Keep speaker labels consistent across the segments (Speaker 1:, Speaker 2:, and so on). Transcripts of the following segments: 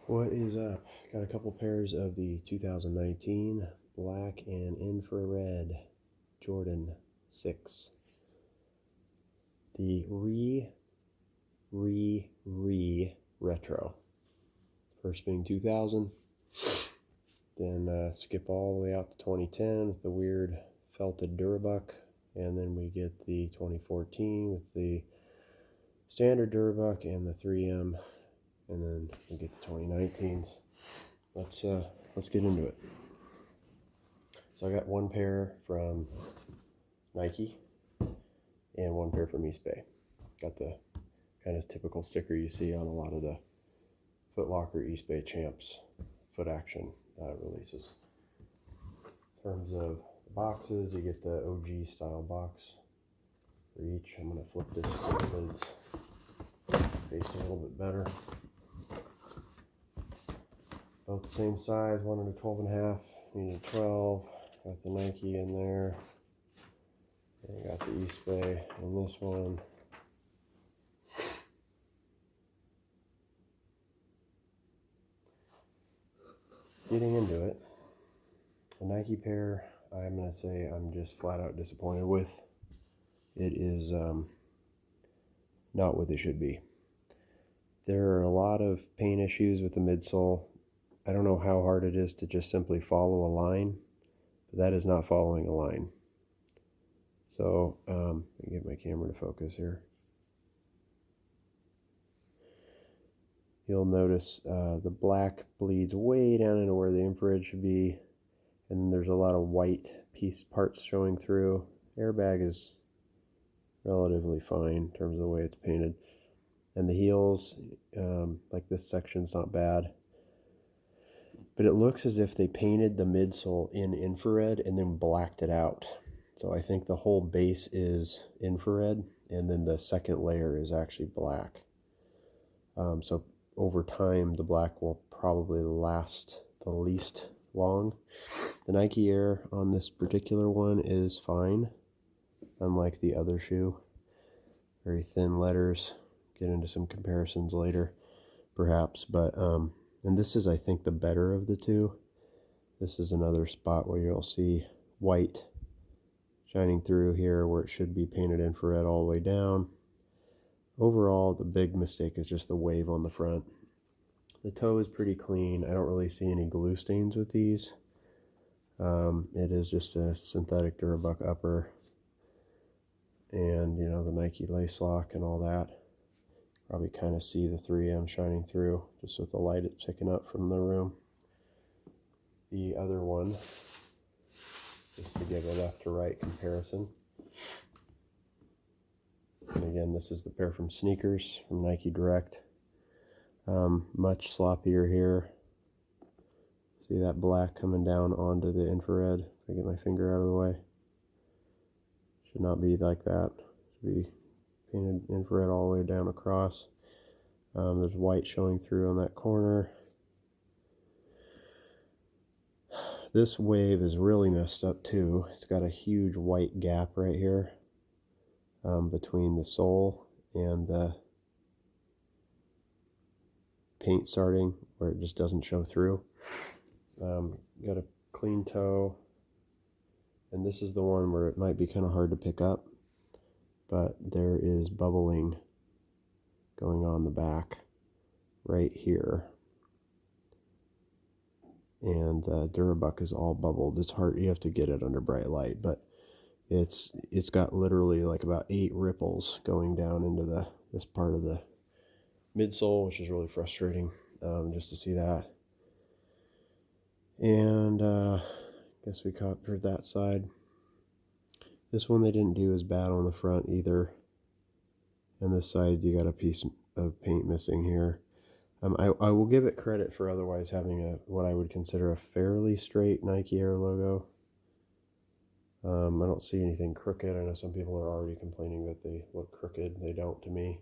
Speaker 1: What is up? Got a couple pairs of the 2019 black and infrared Jordan 6. The retro. First being 2000, then skip all the way out to 2010 with the weird felted Durabuck, and then we get the 2014 with the standard Durabuck and the 3M. And then we get the 2019s. Let's get into it. So I got one pair from Nike and one pair from Eastbay. Got the kind of typical sticker you see on a lot of the Foot Locker Eastbay Champs foot action releases. In terms of the boxes, you get the OG style box for each. I'm going to flip this so the lids face a little bit better. Both the same size, one in a 12.5, needed 12. Got the Nike in there. And got the Eastbay in this one. Getting into it, the Nike pair, I'm going to say I'm just flat out disappointed with. It is not what they should be. There are a lot of paint issues with the midsole. I don't know how hard it is to just simply follow a line, but that is not following a line. So, let me get my camera to focus here. You'll notice the black bleeds way down into where the infrared should be, and there's a lot of white parts showing through. Airbag is relatively fine in terms of the way it's painted. And the heels, like this section's not bad. But it looks as if they painted the midsole in infrared and then blacked it out. So I think the whole base is infrared, and then the second layer is actually black. So over time, the black will probably last the least long. The Nike Air on this particular one is fine, unlike the other shoe. Very thin letters. Get into some comparisons later, perhaps, but and this is, I think, the better of the two. This is another spot where you'll see white shining through here where it should be painted infrared all the way down. Overall, the big mistake is just the wave on the front. The toe is pretty clean. I don't really see any glue stains with these. It is just a synthetic Durabuck upper. And, you know, the Nike lace lock and all that. Probably kind of see the 3M shining through just with the light it's picking up from the room. The other one, just to give a left to right comparison. And again, this is the pair from Sneakers from Nike Direct. Much sloppier here. See that black coming down onto the infrared. If I get my finger out of the way. Should not be like that. Should be painted infrared all the way down across. There's white showing through on that corner. This wave is really messed up too. It's got a huge white gap right here between the sole and the paint starting, where it just doesn't show through. Got a clean toe, and this is the one where it might be kind of hard to pick up, but there is bubbling going on the back right here, and Durabuck is all bubbled. It's hard, you have to get it under bright light, but it's got literally like about 8 ripples going down into this part of the midsole, which is really frustrating just to see that. And I guess we covered that side. This one they didn't do as bad on the front either. And this side you got a piece of paint missing here. I will give it credit for otherwise having what I would consider a fairly straight Nike Air logo. I don't see anything crooked. I know some people are already complaining that they look crooked. They don't to me.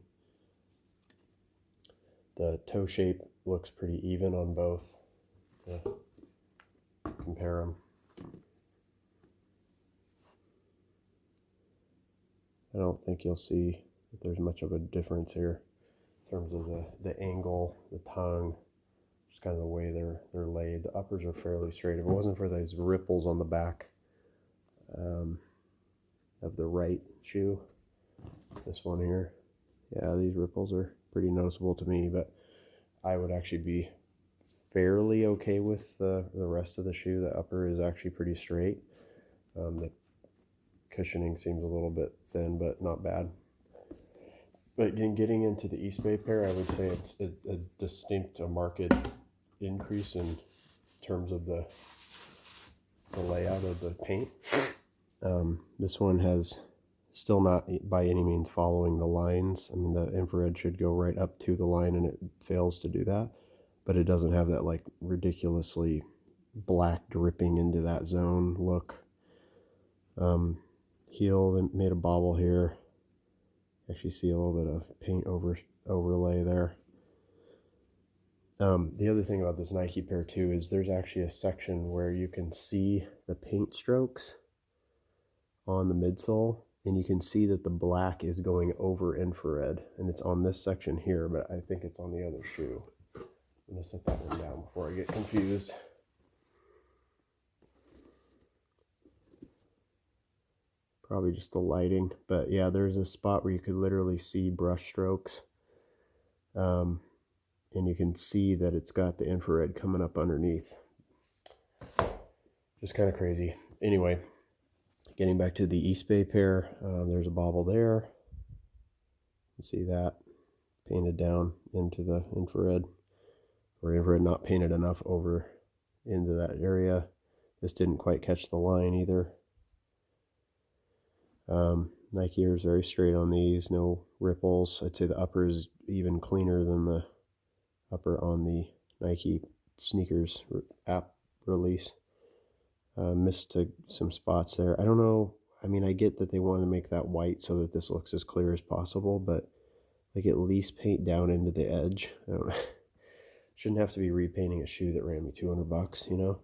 Speaker 1: The toe shape looks pretty even on both. Compare them. I don't think you'll see that there's much of a difference here in terms of the angle, the tongue, Just kind of the way they're laid. The uppers are fairly straight. If it wasn't for those ripples on the back of the right shoe, this one here, yeah, these ripples are pretty noticeable to me, but I would actually be fairly okay with the rest of the shoe. The upper is actually pretty straight. The cushioning seems a little bit thin, but not bad. But again, getting into the Eastbay pair, I would say it's a distinct, marked increase in terms of the layout of the paint. This one has still not by any means following the lines. I mean, the infrared should go right up to the line, and it fails to do that. But it doesn't have that like ridiculously black dripping into that zone look. Heel, they made a bobble here. Actually see a little bit of paint overlay there. The other thing about this Nike pair too is there's actually a section where you can see the paint strokes on the midsole, and you can see that the black is going over infrared, and it's on this section here, but I think it's on the other shoe. I'm gonna set that one down before I get confused. Probably just the lighting, but yeah, there's a spot where you could literally see brush strokes, and you can see that it's got the infrared coming up underneath. Just kind of crazy. Anyway, getting back to the Eastbay pair, there's a bobble there. You see that painted down into the infrared, or infrared not painted enough over into that area. This didn't quite catch the line either. Nike is very straight on these, no ripples. I'd say the upper is even cleaner than the upper on the Nike sneakers app release. Missed some spots there. I don't know. I mean, I get that they want to make that white so that this looks as clear as possible, but like at least paint down into the edge. I don't shouldn't have to be repainting a shoe that ran me $200, you know.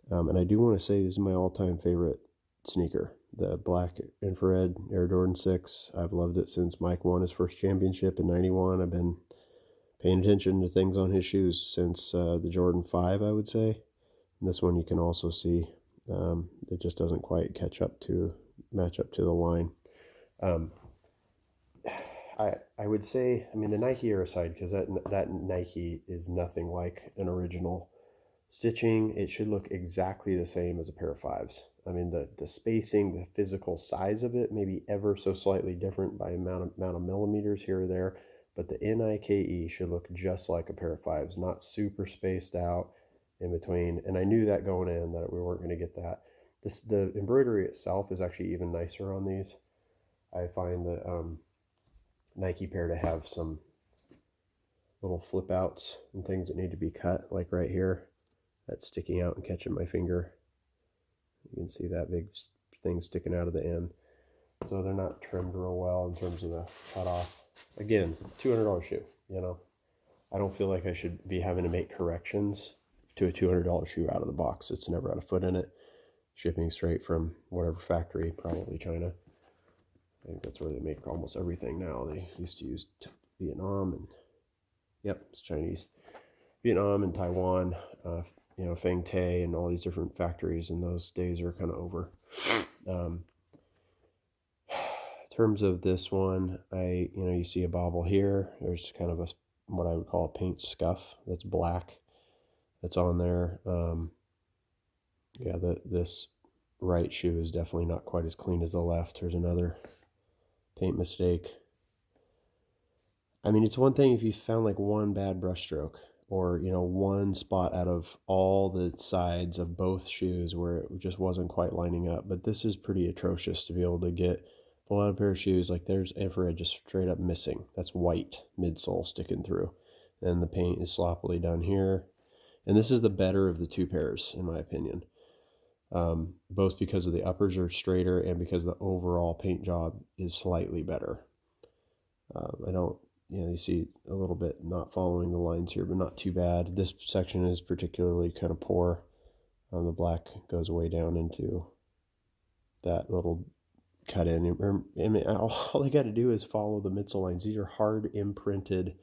Speaker 1: And I do want to say this is my all-time favorite sneaker, the black infrared Air Jordan 6. I've loved it since Mike won his first championship in '91. I've been paying attention to things on his shoes since the Jordan 5, I would say. And this one you can also see it just doesn't quite match up to the line. I would say, I mean, the Nike Air aside, because that Nike is nothing like an original stitching. It should look exactly the same as a pair of 5s. I mean, the spacing, the physical size of it may be ever so slightly different by amount of millimeters here or there, but the Nike should look just like a pair of 5s, not super spaced out in between. And I knew that going in, that we weren't going to get that. The embroidery itself is actually even nicer on these. I find the Nike pair to have some little flip outs and things that need to be cut, like right here. That's sticking out and catching my finger. You can see that big thing sticking out of the end. So they're not trimmed real well in terms of the cutoff. Again, $200 shoe, you know. I don't feel like I should be having to make corrections to a $200 shoe out of the box. It's never had a foot in it. Shipping straight from whatever factory, probably China. I think that's where they make almost everything now. They used to use Vietnam, and yep, it's Chinese. Vietnam and Taiwan, you know, Feng Tay and all these different factories, and those days are kind of over. In terms of this one, you see a bobble here. There's kind of what I would call a paint scuff that's black that's on there. Yeah, this right shoe is definitely not quite as clean as the left. There's another paint mistake. I mean, it's one thing if you found like one bad brush stroke, or one spot out of all the sides of both shoes where it just wasn't quite lining up. But this is pretty atrocious to be able to pull out a pair of shoes, like there's infrared just straight up missing. That's white midsole sticking through, and the paint is sloppily done here. And this is the better of the two pairs, in my opinion, both because of the uppers are straighter and because the overall paint job is slightly better. You see a little bit not following the lines here, but not too bad. This section is particularly kind of poor. The black goes way down into that little cut in. I mean, all they got to do is follow the midsole lines. These are hard imprinted